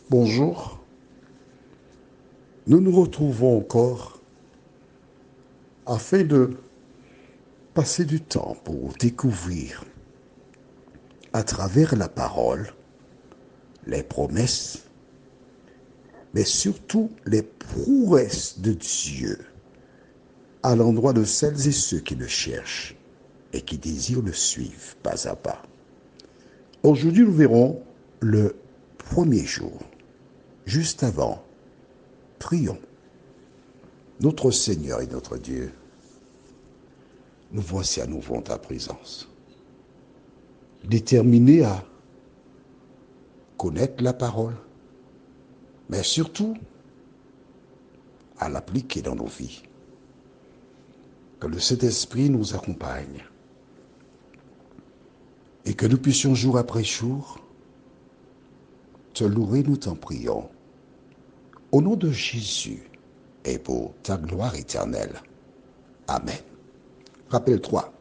Bonjour, nous nous retrouvons encore afin de passer du temps pour découvrir à travers la parole les promesses, mais surtout les prouesses de Dieu à l'endroit de celles et ceux qui le cherchent et qui désirent le suivre pas à pas. Aujourd'hui, nous verrons le premier jour. Juste avant, prions. Notre Seigneur et notre Dieu, nous voici à nouveau en ta présence, déterminés à connaître la parole, mais surtout à l'appliquer dans nos vies. Que le Saint-Esprit nous accompagne et que nous puissions jour après jour te louer, nous t'en prions. Au nom de Jésus et pour ta gloire éternelle. Amen. Rappelle-toi,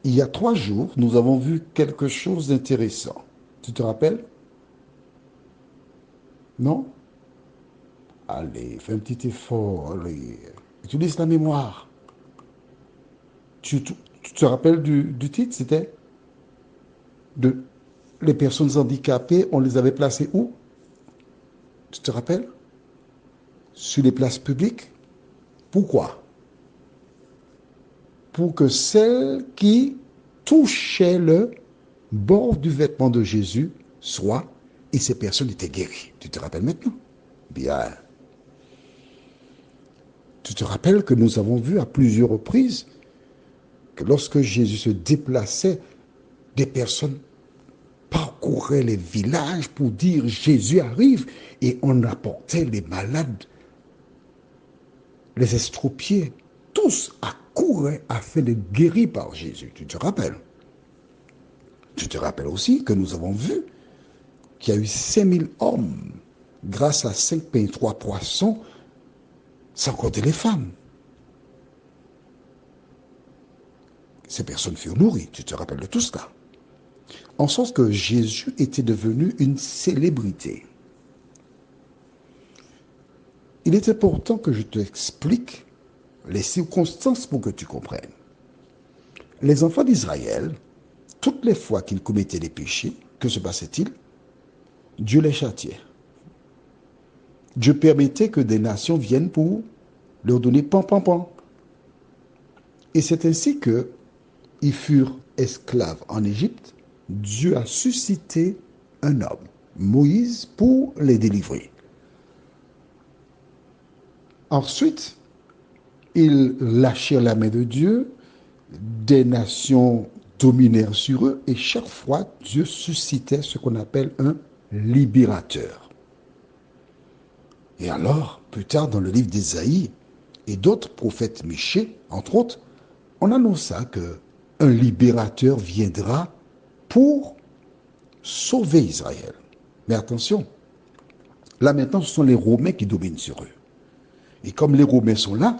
il y a 3 jours, nous avons vu quelque chose d'intéressant. Tu te rappelles? Non? Allez, fais un petit effort. Allez. Utilise la mémoire. Tu te rappelles du titre? C'était de les personnes handicapées, on les avait placées où? Tu te rappelles? Sur les places publiques. Pourquoi? Pour que celles qui touchaient le bord du vêtement de Jésus soient, et ces personnes étaient guéries. Tu te rappelles maintenant? Bien. Tu te rappelles que nous avons vu à plusieurs reprises que lorsque Jésus se déplaçait, des personnes parcouraient les villages pour dire Jésus arrive, et on apportait les malades, les estropiés, tous accouraient afin d'être guéris par Jésus. Tu te rappelles? Tu te rappelles aussi que nous avons vu qu'il y a eu 5000 hommes grâce à 5 pains et 3 poissons, sans compter les femmes. Ces personnes furent nourries. Tu te rappelles de tout cela? En sens que Jésus était devenu une célébrité. Il est important que je t'explique les circonstances pour que tu comprennes. Les enfants d'Israël, toutes les fois qu'ils commettaient des péchés, que se passait-il? Dieu les châtiait. Dieu permettait que des nations viennent pour leur donner pan. Et c'est ainsi qu'ils furent esclaves en Égypte. Dieu a suscité un homme, Moïse, pour les délivrer. Ensuite, ils lâchèrent la main de Dieu, des nations dominèrent sur eux, et chaque fois, Dieu suscitait ce qu'on appelle un libérateur. Et alors, plus tard, dans le livre d'Ésaïe et d'autres prophètes Michée, entre autres, on annonça qu'un libérateur viendra pour sauver Israël. Mais attention, là maintenant, ce sont les Romains qui dominent sur eux. Et comme les Romains sont là,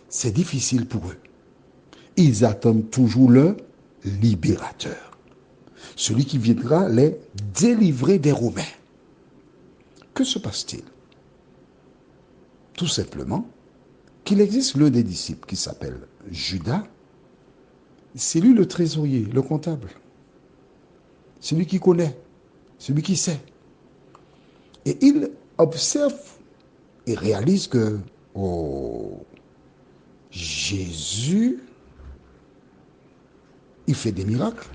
c'est difficile pour eux. Ils attendent toujours le libérateur, celui qui viendra les délivrer des Romains. Que se passe-t-il? Tout simplement qu'il existe l'un des disciples qui s'appelle Judas. C'est lui le trésorier, le comptable. C'est lui qui connaît, celui qui sait. Et il observe et réalise que, oh, Jésus, il fait des miracles.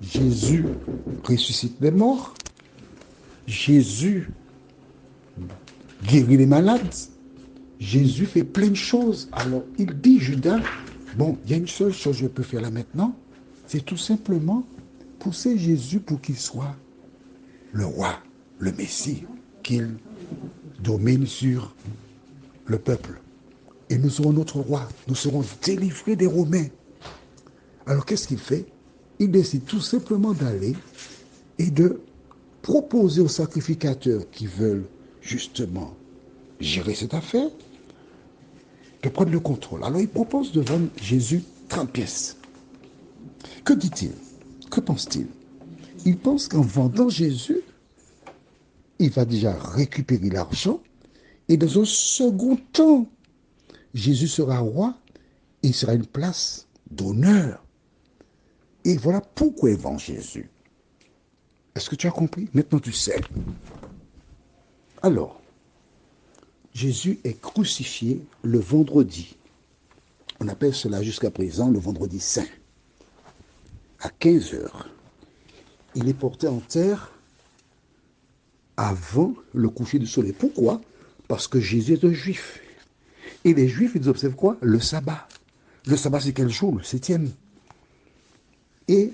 Jésus ressuscite les morts. Jésus guérit les malades. Jésus fait plein de choses. Alors il dit, Judas, bon, il y a une seule chose que je peux faire là maintenant, c'est tout simplement pousser Jésus pour qu'il soit le roi, le Messie, qu'il domine sur le peuple. Et nous serons notre roi. Nous serons délivrés des Romains. Alors qu'est-ce qu'il fait? Il décide tout simplement d'aller et de proposer aux sacrificateurs qui veulent justement gérer cette affaire de prendre le contrôle. Alors il propose de vendre Jésus 30 pièces. Que dit-il? Que pense-t-il? Il pense qu'en vendant Jésus, il va déjà récupérer l'argent. Et dans un second temps, Jésus sera roi et il sera une place d'honneur. Et voilà pourquoi il vend Jésus. Est-ce que tu as compris? Maintenant tu sais. Alors, Jésus est crucifié le vendredi. On appelle cela jusqu'à présent le vendredi saint. À 15 heures. Il est porté en terre avant le coucher du soleil. Pourquoi? Parce que Jésus est un juif. Et les juifs, ils observent quoi? Le sabbat. Le sabbat, c'est quel jour? Le 7e. Et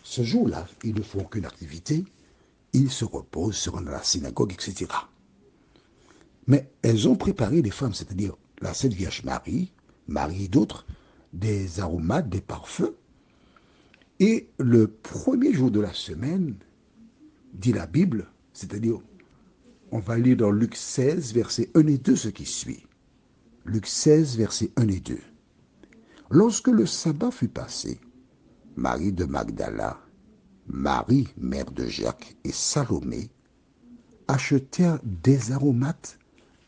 ce jour-là, ils ne font aucune activité. Ils se reposent, se rendent à la synagogue, etc. Mais elles ont préparé, les femmes, c'est-à-dire la Sainte Vierge Marie, Marie et d'autres, des aromates, des parfums. Et le premier jour de la semaine, dit la Bible, c'est-à-dire, on va lire dans Luc 16, versets 1 et 2, ce qui suit. Luc 16, versets 1 et 2. Lorsque le sabbat fut passé, Marie de Magdala, Marie, mère de Jacques, et Salomé achetèrent des aromates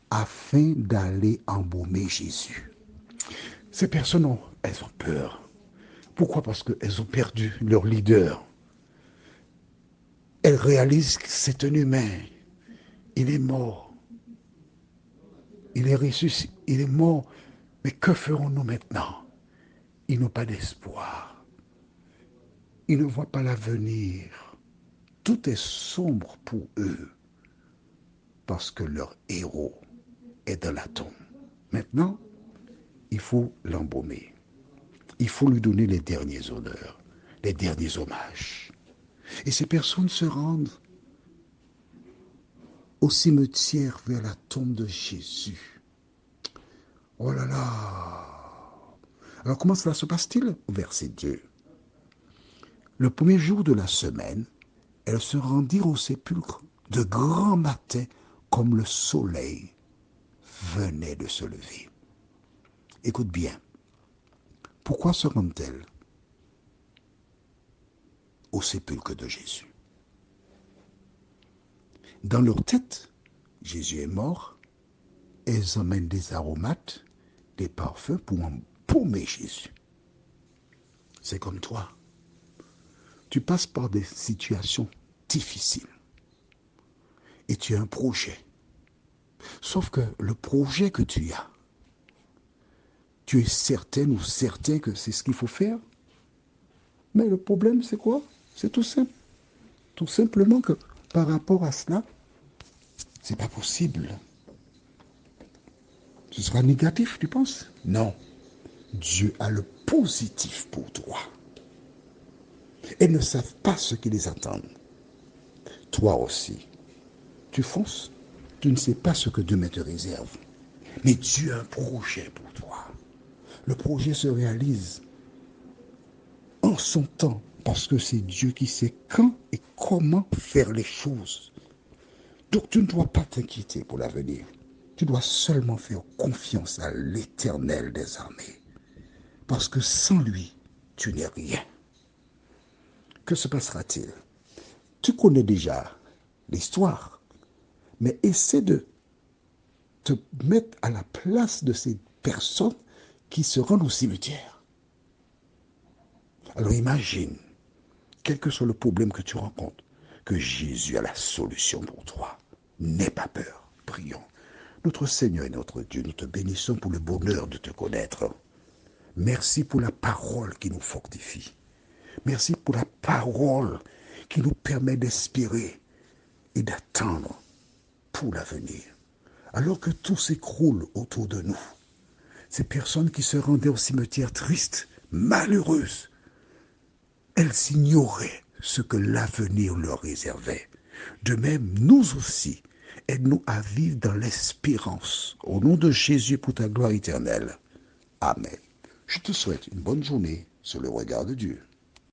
afin d'aller embaumer Jésus. Ces personnes, elles ont peur. Pourquoi? Parce qu'elles ont perdu leur leader. Elles réalisent que c'est un humain. Il est mort. Il est ressuscité. Il est mort. Mais que ferons-nous maintenant? Ils n'ont pas d'espoir. Ils ne voient pas l'avenir. Tout est sombre pour eux. Parce que leur héros est dans la tombe. Maintenant, il faut l'embaumer. Il faut lui donner les derniers honneurs, les derniers hommages. Et ces personnes se rendent au cimetière vers la tombe de Jésus. Oh là là! Alors comment cela se passe-t-il? Verset 2. Le premier jour de la semaine, elles se rendirent au sépulcre de grand matin comme le soleil venait de se lever. Écoute bien. Pourquoi se rendent-elles au sépulcre de Jésus? Dans leur tête, Jésus est mort. Elles emmènent des aromates, des parfums pour embaumer Jésus. C'est comme toi. Tu passes par des situations difficiles et tu as un projet. Sauf que le projet que tu as, tu es certaine ou certain que c'est ce qu'il faut faire. Mais le problème, c'est quoi? C'est tout simple. Tout simplement que par rapport à cela, c'est pas possible. Ce sera négatif, tu penses? Non. Dieu a le positif pour toi. Elles ne savent pas ce qui les attend. Toi aussi. Tu fonces, tu ne sais pas ce que demain te réserve. Mais Dieu a un projet pour toi. Le projet se réalise en son temps, parce que c'est Dieu qui sait quand et comment faire les choses. Donc tu ne dois pas t'inquiéter pour l'avenir. Tu dois seulement faire confiance à l'Éternel des armées. Parce que sans lui, tu n'es rien. Que se passera-t-il? Tu connais déjà l'histoire, mais essaie de te mettre à la place de ces personnes qui se rendent au cimetière. Alors imagine, quel que soit le problème que tu rencontres, que Jésus a la solution pour toi. N'aie pas peur. Prions. Notre Seigneur et notre Dieu, nous te bénissons pour le bonheur de te connaître. Merci pour la parole qui nous fortifie. Merci pour la parole qui nous permet d'espérer et d'attendre pour l'avenir. Alors que tout s'écroule autour de nous, ces personnes qui se rendaient au cimetière tristes, malheureuses, elles ignoraient ce que l'avenir leur réservait. De même, nous aussi, aide-nous à vivre dans l'espérance. Au nom de Jésus pour ta gloire éternelle. Amen. Je te souhaite une bonne journée sur le regard de Dieu.